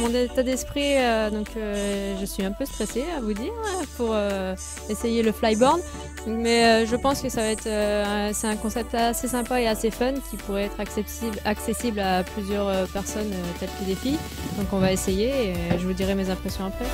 mon état d'esprit, je suis un peu stressée à vous dire pour essayer le flyboard. Mais je pense que ça va être c'est un concept assez sympa et assez fun qui pourrait être accessible à plusieurs personnes telles que des filles. Donc on va essayer et je vous dirai mes impressions après.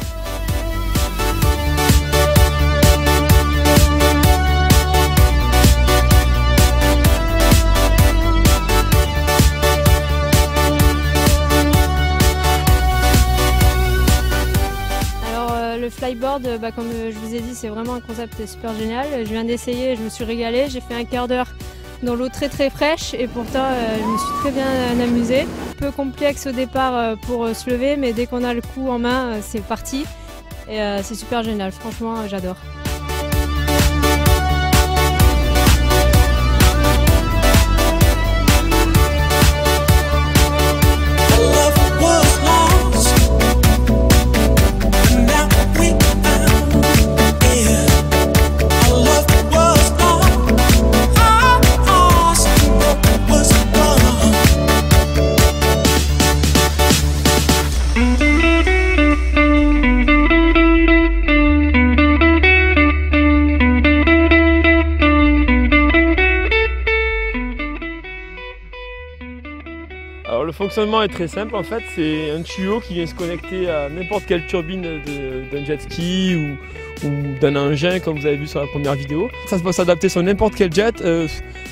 Le flyboard, comme je vous ai dit, c'est vraiment un concept super génial. Je viens d'essayer, je me suis régalée, j'ai fait un quart d'heure dans l'eau très fraîche et pourtant je me suis très bien amusée. Un peu complexe au départ pour se lever, mais dès qu'on a le coup en main, c'est parti. Et c'est super génial, franchement j'adore. Alors le fonctionnement est très simple, en fait c'est un tuyau qui vient se connecter à n'importe quelle turbine d'un jet ski ou d'un engin comme vous avez vu sur la première vidéo. Ça peut s'adapter sur n'importe quel jet,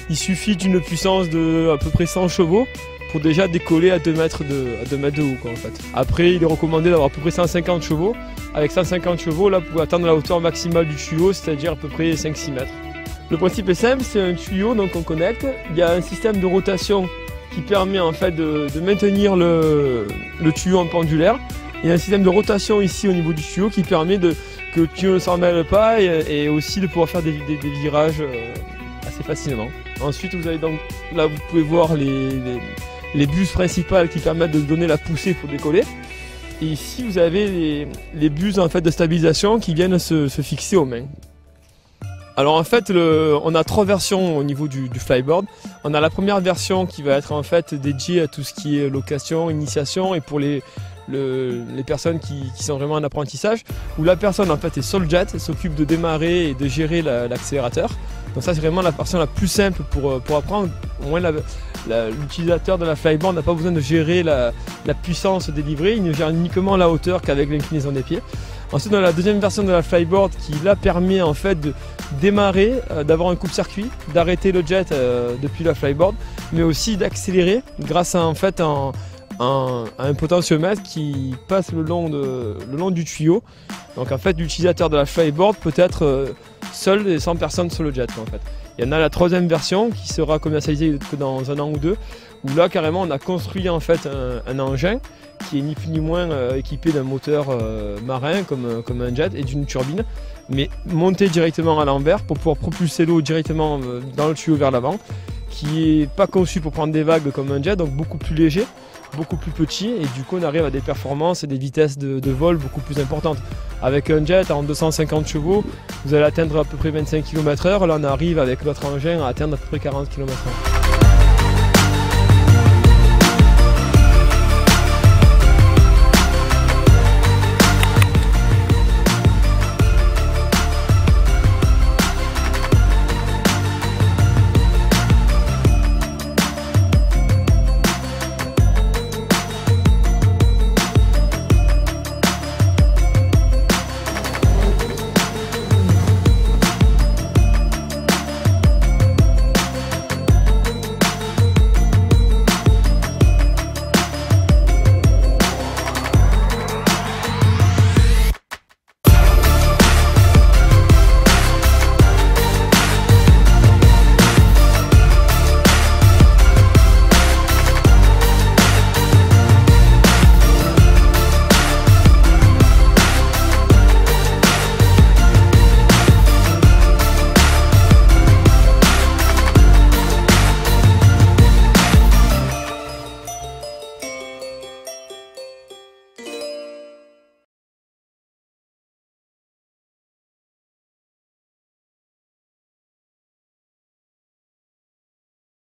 il suffit d'une puissance de à peu près 100 chevaux pour déjà décoller à 2 mètres de haut en fait. Après il est recommandé d'avoir à peu près 150 chevaux. Avec 150 chevaux là vous pouvez atteindre la hauteur maximale du tuyau, c'est-à-dire à peu près 5-6 mètres. Le principe est simple, c'est un tuyau donc on connecte, il y a un système de rotation qui permet en fait de maintenir le tuyau en pendulaire. Il y a un système de rotation ici au niveau du tuyau qui permet que le tuyau ne s'en mêle pas et aussi de pouvoir faire des virages assez facilement. Ensuite vous avez donc là vous pouvez voir les buses principales qui permettent de donner la poussée pour décoller. Et ici vous avez les buses en fait de stabilisation qui viennent se fixer aux mains. Alors en fait, on a 3 versions au niveau du flyboard. On a la première version qui va être en fait dédiée à tout ce qui est location, initiation et pour les personnes qui sont vraiment en apprentissage, où la personne en fait est sur le jet, s'occupe de démarrer et de gérer l'accélérateur. Donc ça c'est vraiment la version la plus simple pour apprendre. Au moins l'utilisateur de la flyboard n'a pas besoin de gérer la puissance délivrée, il ne gère uniquement la hauteur qu'avec l'inclinaison des pieds. Ensuite on a la deuxième version de la flyboard qui là permet en fait de démarrer, d'avoir un coupe-circuit, d'arrêter le jet depuis la flyboard, mais aussi d'accélérer grâce à en fait un potentiomètre qui passe le long du tuyau. Donc en fait l'utilisateur de la flyboard peut être seul et sans personne sur le jet en fait. Il y en a la troisième version qui sera commercialisée que dans 1 an ou 2, où là carrément on a construit en fait un engin qui est ni plus ni moins équipé d'un moteur marin comme un jet et d'une turbine, mais monté directement à l'envers pour pouvoir propulser l'eau directement dans le tuyau vers l'avant, qui n'est pas conçu pour prendre des vagues comme un jet, donc beaucoup plus léger, beaucoup plus petit, et du coup on arrive à des performances et des vitesses de vol beaucoup plus importantes. Avec un jet en 250 chevaux, vous allez atteindre à peu près 25 km/h, là on arrive avec notre engin à atteindre à peu près 40 km/h.